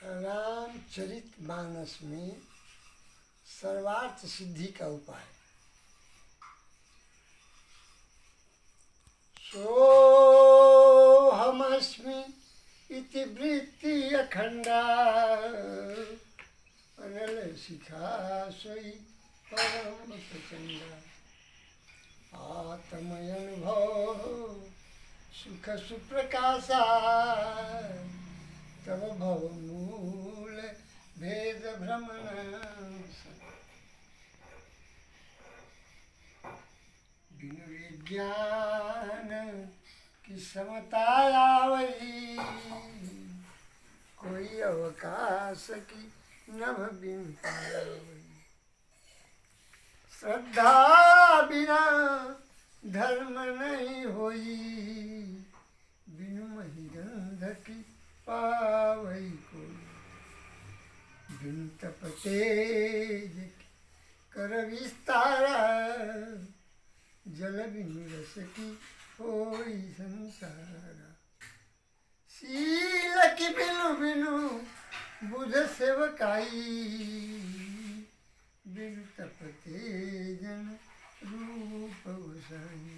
रामचरितमानस में सर्वार्थ सिद्धि का उपाय। सोऽहमस्मि इति वृत्ति अखंडा अनल शिखा सोई परम प्रचंडा। आत्मयनुभव सुख सुप्रकाशा तब भव मूल भेद भ्रमण। बिनु विज्ञान की समताया वही कोई अवकाश की नभ बिन पावई। श्रद्धा बिना धर्म नहीं होई बिनु महिगंध की पावई कोई। बिन तप तेज कर विस्तारा जल बिनु रस की होई संसारा। शील की बिनु बिनु बुध सेवकाई बिनु तप तेजन रूप गोसाई।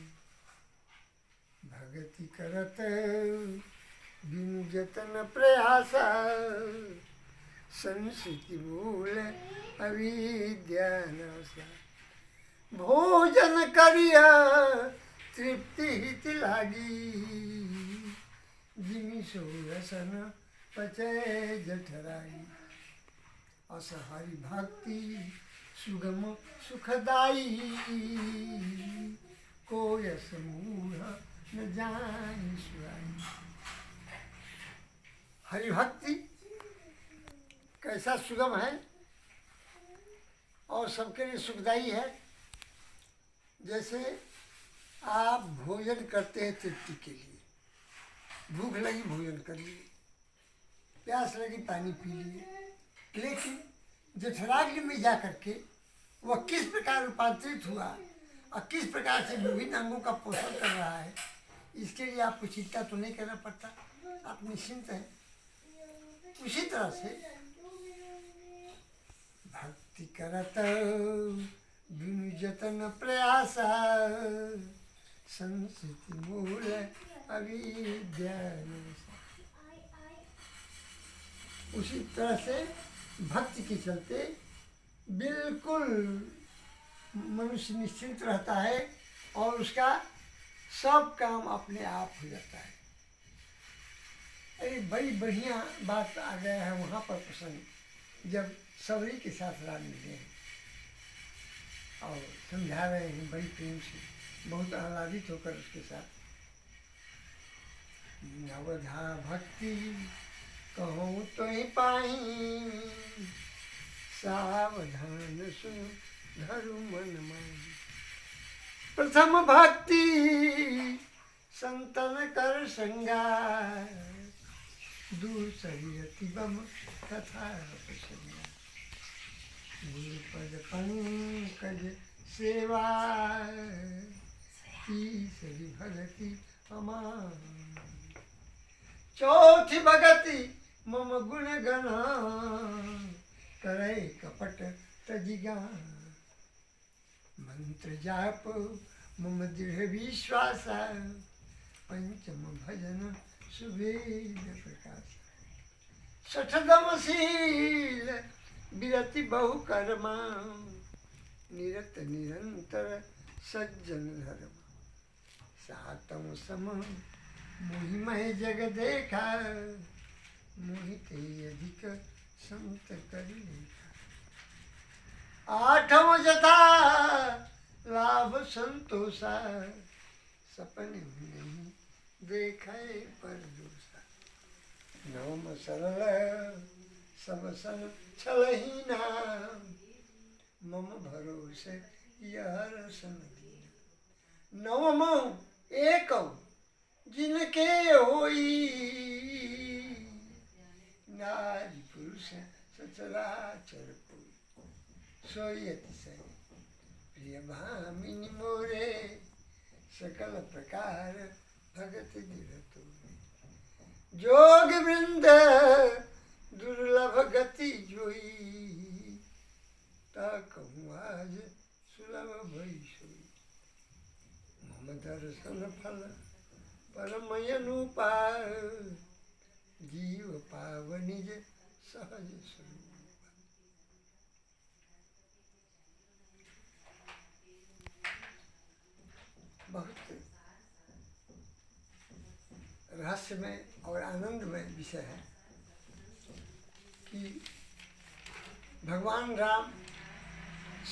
भगति करत बिनु जतन प्रयासा संस्कृति मूल अविद्या नाशा। भोजन करिया तृप्ति हित लागी जिमि सोरसन पचय जठराई। अस हरि भक्ति सुगम सुखदाई को यस मूढ़ न जानि सुराई। हरि भक्ति कैसा सुगम है और सबके लिए सुखदाई है। जैसे आप भोजन करते हैं तृप्ति के लिए, भूख लगी भोजन कर लिए, प्यास लगी पानी पी लिए, लेकिन जठराग्नि में जा करके वह किस प्रकार रूपांतरित हुआ और किस प्रकार से विभिन्न अंगों का पोषण कर रहा है, इसके लिए आपको चिंता तो नहीं करना पड़ता, आप निश्चिंत हैं। उसी तरह से भक्ति करत बिनु जतन प्रयासा संस्कृति मूल अविद्या नाशा। उसी तरह से भक्ति के चलते बिल्कुल मनुष्य निश्चिंत रहता है और उसका सब काम अपने आप हो जाता है। अरे बड़ी बढ़िया बात आ गया है वहाँ पर प्रसंग, जब सबरी के साथ राम मिले हैं और समझा रहे हैं बड़ी प्रेम से, बहुत आह्लादित होकर उसके साथ। नवधा भक्ति कहूँ तो ही पाई सावधान सुन धरु मन माही। प्रथम भक्ति संतन कर श्रृंगार दूसरी अति बम तथा प्रसंगा। गुरुपद पंकज सेवा तीसरी भगति अमान। चौथी भगति मम गुण गण करे कपट तजिगान। मंत्र जाप मम दृढ़ विश्वास पंचम भजन सुवेद प्रकाश। छठदम शील विरति बहु कर्मा निरत निरंतर सज्जन धर्म। सातम सम मोहिमय जग देखा मोहित अधिक संत कर लेखा। आठम जथा लाभ संतोषा सपने नहीं देखे पर दोषा। नवम सरल सब सन छलहीना मम भरोसे यह सन दीना। नवम एक जिनके होई नारी पुरुष सचराचर कोई। सोई अतिशय प्रिय भामिनी मोरे सकल प्रकार भगत गिरतो। जोग वृंद दुर्लभ सहज स्वरूप। बहुत रहस्यमय और आनंदमय विषय है कि भगवान राम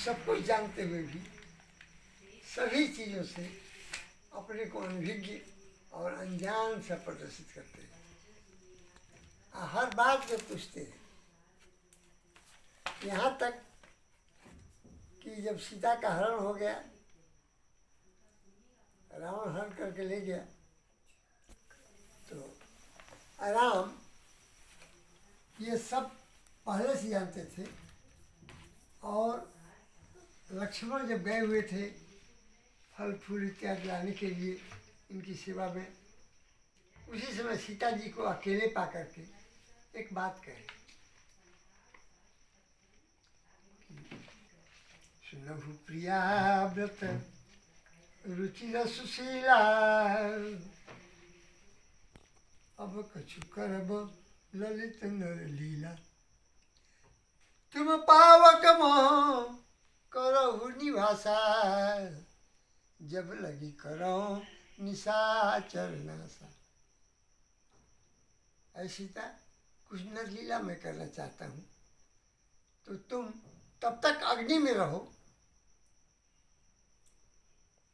सब कुछ जानते हुए भी सभी चीज़ों से अपने को अनभिज्ञ और अनजान सा प्रदर्शित करते हैं। हर बात में पूछते हैं, यहाँ तक कि जब सीता का हरण हो गया, रावण हरण करके ले गया, तो राम ये सब पहले से जानते थे। और लक्ष्मण जब गए हुए थे फल फूल इत्यादि लाने के लिए इनकी सेवा में, उसी समय सीता जी को अकेले पा करके एक बात कहे, सुनहु प्रिया व्रत रुचिर सुशीला, अब कछु करब ललित नर लीला, तुम पावक मोह करहु निभाषा, जब लगी करो निशाचर नासा। ऐ सीता, कुछ नर लीला मैं करना चाहता हूँ, तो तुम तब तक अग्नि में रहो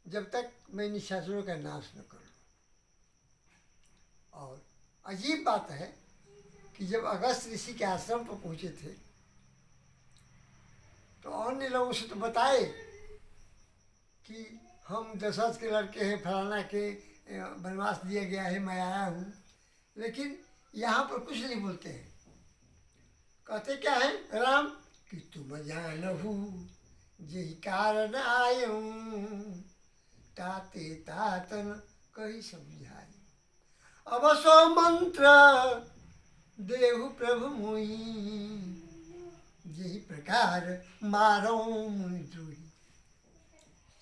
जब तक मैं निशाचरों का नाश न करूँ। और अजीब बात है कि जब अगस्त ऋषि के आश्रम पर पहुँचे थे तो अन्य लोगों से तो बताए कि हम दशरथ के लड़के हैं, फलाना के वनवास दिया गया है, मैं आया हूँ, लेकिन यहाँ पर कुछ नहीं बोलते हैं। कहते क्या है राम कि तुम जानहु जेहि कारण आयऊँ, ताते तातन कही समझाई, अब सो मंत्र देहु प्रभु मोई, यही प्रकार मारो मुनि।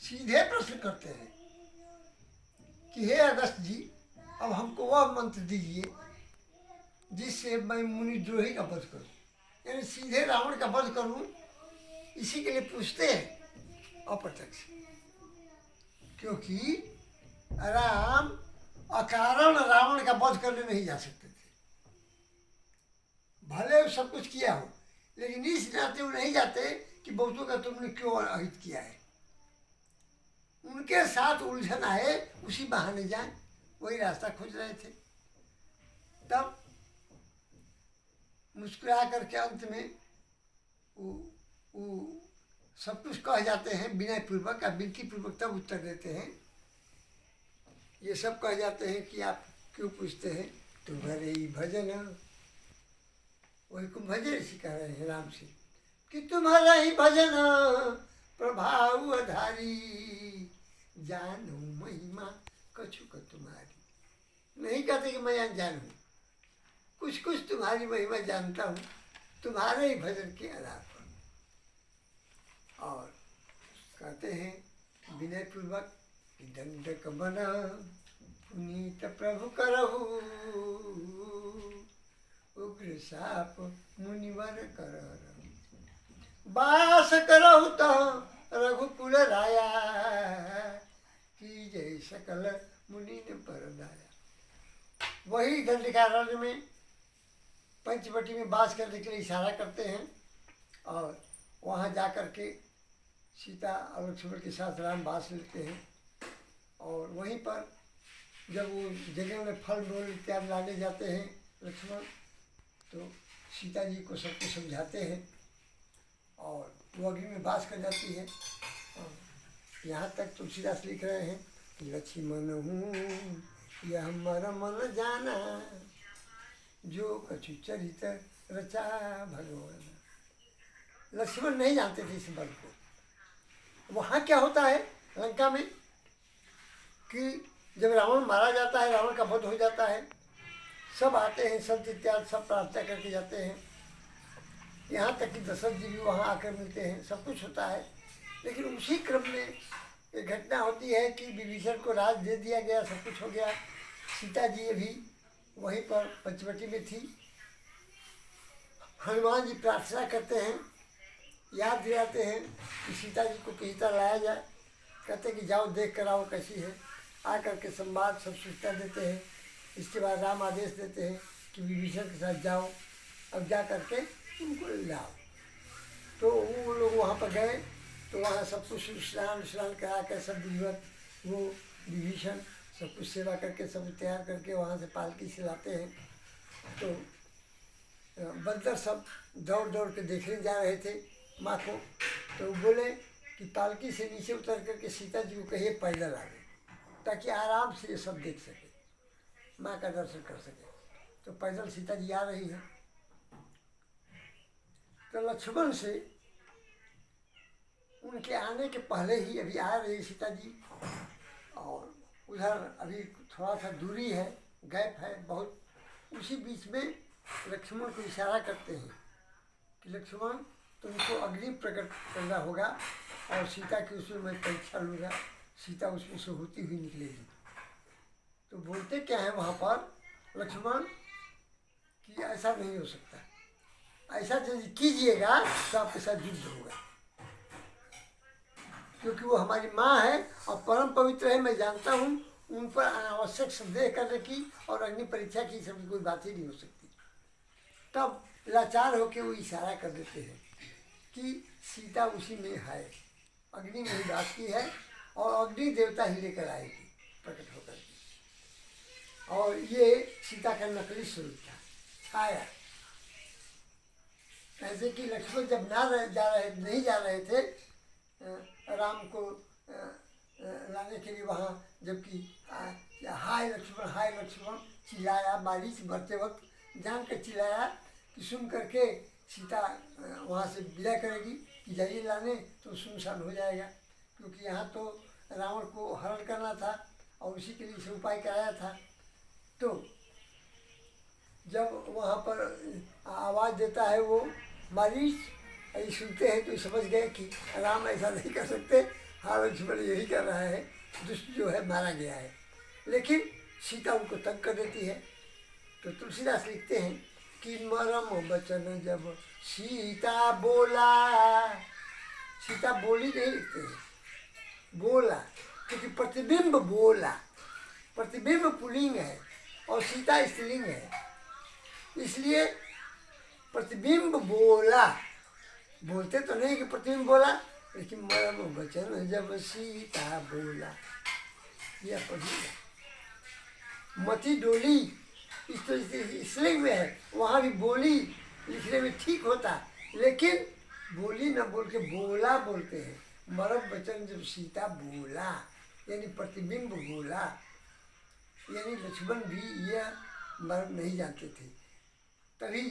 सीधे प्रश्न करते हैं कि हे अगस्त जी, अब हमको वह मंत्र दीजिए जिससे मैं मुनिद्रोही का वध करूं, यानी सीधे रावण का वध करूं, इसी के लिए पूछते हैं अप्रत्यक्ष। क्योंकि राम अकारण रावण का वध करने नहीं जा सकते थे, भले सब कुछ किया हो, लेकिन इस नाते वो नहीं जाते कि बहुतों का तुमने क्यों अहित किया है। उनके साथ उलझन आए, उसी बहाने जाए, वही रास्ता खोज रहे थे। तब मुस्कुरा करके अंत में वो सब कुछ कह जाते हैं विनय पूर्वक, या विनती पूर्वक तब उत्तर देते हैं। ये सब कह जाते हैं कि आप क्यों पूछते हैं, तुम्हारे ही भजन, वही कुंभजय ऋषि कह रहे हैं राम से कि तुम्हारा ही भजन प्रभाव आधारी, जानू महिमा कछुक तुम्हारी। नहीं कहते कि मैं अनजान हूँ, कुछ कुछ तुम्हारी महिमा जानता हूँ, तुम्हारे ही भजन के आधार पर। और कहते हैं विनय पूर्वक कि दंडक बना पुनीत प्रभु करहु, उग्र साप मुनिवर कर बास करहु तो रघुकुल राया, की जय सकल मुनि ने परदाया। वही दंडकारण्य में पंचवटी में बास करने के लिए इशारा करते हैं, और वहाँ जा कर के सीता और लक्ष्मण के साथ राम बास लेते हैं। और वहीं पर जब वो जगह में फल मूल इत्यादि लाने जाते हैं लक्ष्मण, तो सीता जी को सब कुछ समझाते हैं और वो अग्नि में बास कर जाती है। यहाँ तक तुलसीदास लिख रहे हैं कि लक्ष्मण हूँ यह हमारा मन जाना, जो कछु चरित रचा भगवान। लक्ष्मण नहीं जानते थे इस बल को। वहाँ क्या होता है लंका में कि जब रावण मारा जाता है, रावण का वध हो जाता है, सब आते हैं, संत इत्यादि सब प्रार्थना करके जाते हैं। यहाँ तक कि दशरथ जी भी वहाँ आकर मिलते हैं, सब कुछ होता है। लेकिन उसी क्रम में एक घटना होती है कि विभीषण को राज दे दिया गया, सब कुछ हो गया। सीता जी भी वहीं पर पंचवटी में थी हनुमान जी प्रार्थना करते हैं, याद दिलाते हैं कि सीता जी को कहीं तरह लाया जाए। कहते हैं कि जाओ देख कर आओ कैसी है। आकर के संवाद सब सूचना देते हैं। इसके बाद राम आदेश देते हैं कि विभीषण के साथ जाओ, अब जा करके उनको लाओ। तो वो लोग वहाँ पर गए, तो वहाँ सब कुछ स्नान करा कर सब विधिवत वो विभीषण सब कुछ सेवा करके सब तैयार करके वहाँ से पालकी से लाते हैं। तो बंदर सब दौड़ दौड़ के देखने जा रहे थे माँ को। तो बोले कि पालकी से नीचे उतर करके सीता जी को कहिए पैदल आ गए, ताकि आराम से ये सब देख सके, माँ का दर्शन कर सके। तो पैदल सीता जी आ रही है। तो लक्ष्मण से उनके आने के पहले ही अभी आ रही सीता जी, और उधर अभी थोड़ा सा दूरी है, गैप है बहुत। उसी बीच में लक्ष्मण को इशारा करते हैं कि लक्ष्मण तुमको अग्नि प्रकट करना होगा और सीता की उसमें मैं परीक्षा लूँगा, सीता उसमें से होती हुई निकलेगी। तो बोलते क्या है वहाँ पर लक्ष्मण कि ऐसा नहीं हो सकता, ऐसा यदि कीजिएगा तो आपके साथ युद्ध होगा, क्योंकि वो हमारी माँ है और परम पवित्र है। मैं जानता हूँ उन पर अनावश्यक संदेह करने की और अग्नि परीक्षा की सब कोई बात ही नहीं हो सकती। तब लाचार होकर वो इशारा कर देते हैं कि सीता उसी में है, अग्नि में ही बात की है और अग्नि देवता ही लेकर आएगी प्रकट होकर के। और ये सीता का नकली स्वरूप था, छाया। ऐसे कि लक्ष्मण जब नहीं जा रहे थे राम को लाने के लिए वहाँ, जबकि हाय लक्ष्मण चिल्लाया, मारीच मरते वक्त जान कर चिल्लाया कि सुन करके सीता वहाँ से विदा करेगी कि जाइए लाने, तो सुनसान हो जाएगा, क्योंकि यहाँ तो रावण को हरण करना था और उसी के लिए इसे उपाय कराया था। तो जब वहाँ पर आवाज़ देता है वो मारीच, ये सुनते हैं तो समझ गए कि राम ऐसा नहीं कर सकते, हाँ लक्ष्मण यही कर रहा है, दुष्ट जो है मारा गया है। लेकिन सीता उनको तंग कर देती है। तो तुलसीदास लिखते हैं कि मरम बचन जब सीता बोला, सीता बोली नहीं लिखते हैं, बोला, क्योंकि प्रतिबिंब बोला, प्रतिबिंब पुल्लिंग है और सीता स्त्रीलिंग है, इसलिए प्रतिबिंब बोला। बोलते तो नहीं कि प्रतिबिंब बोला, लेकिन मरम वचन जब सीता बोला, यह पढ़िएगा। मती डोली इस तो स्त्रीलिंग में है, वहाँ भी बोली लिखने में ठीक होता, लेकिन बोली न बोल के बोला बोलते हैं। मरम वचन जब सीता बोला यानी प्रतिबिंब बोला, यानी लक्ष्मण भी यह मर्म नहीं जानते थे। तभी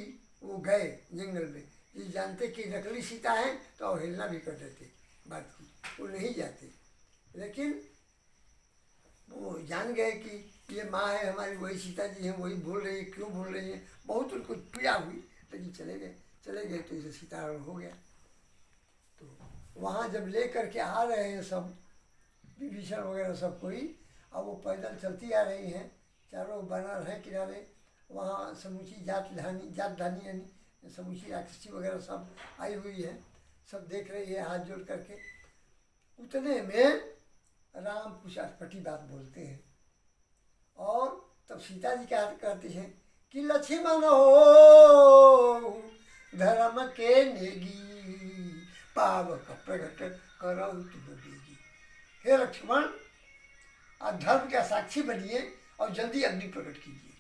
वो गए जंगल में, ये जानते कि नकली सीता है तो अवहेलना भी कर देते बात की, वो नहीं जाते। लेकिन वो जान गए कि ये माँ है हमारी, वही सीता जी हैं, वही बोल रही है, क्यों बोल रही है, बहुत उनको पीड़ा हुई, लेकिन चले गए तो इसे सीताहरण हो गया। तो वहाँ जब ले करके आ रहे हैं सब विभीषण वगैरह सब कोई, अब वो पैदल चलती आ रही हैं, चारों बनर हैं किनारे, वहाँ समूची जात धानी यानी समूची राक्षसी वगैरह सब आई हुई है, सब देख रही है हाथ जोड़ करके। उतने में राम कुछ अटपटी बात बोलते हैं और तब सीता जी क्या कहती हैं कि लक्ष्मण हो धर्म के नेगी पावक प्रगट करो तुम देगी। हे लक्ष्मण, आप धर्म का साक्षी बनिए और जल्दी अग्नि प्रकट कीजिए।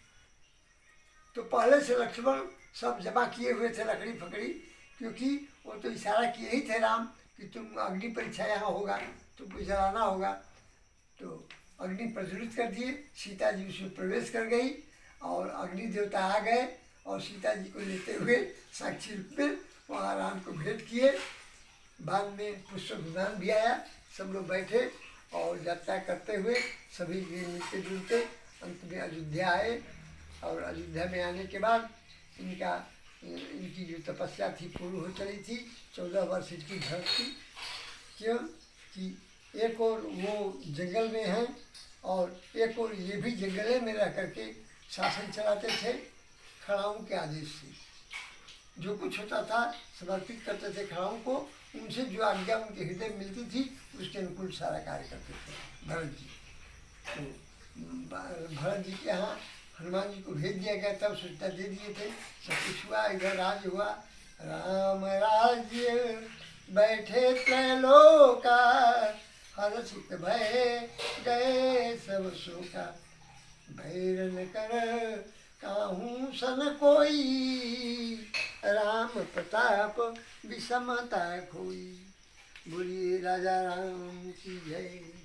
तो पहले से लक्ष्मण सब जमा किए हुए थे लकड़ी फकड़ी, क्योंकि वो तो इशारा किए ही थे राम कि तुम अग्नि परीक्षा यहाँ होगा, तुमको जलाना होगा। तो अग्नि प्रज्वलित कर दिए, सीता जी उसमें प्रवेश कर गई और अग्नि देवता आ गए और सीता जी को लेते हुए साक्षी रूप में वहाँ राम को भेंट किए। बाद में पुष्प विमान भी आया, सब लोग बैठे और यात्रा करते हुए सभी मिलते जुलते अंत में अयोध्या आए। और अयोध्या में आने के बाद इनकी जो तपस्या थी पूरी हो चली थी, 14 वर्ष इनकी धर्म थी। क्यों कि एक और वो जंगल में हैं और एक और ये भी जंगले में रह करके शासन चलाते थे खड़ाऊँ के आदेश से। जो कुछ होता था समर्पित करते थे खड़ाओं को, उनसे जो आज्ञा उनके हृदय में मिलती थी उसके अनुकूल सारा कार्य करते थे भरत जी। तो भरत जी के यहाँ हनुमान जी को भेज दिया गया था, सूचना दे दिए थे, सब कुछ हुआ, इधर राज हुआ। राम राज्य बैठे त्रैलोका, हर्षित भय गए सब शोका। भैरन कर काहू सन कोई, राम प्रताप विषमता खोई। बोलिए राजा राम की जय।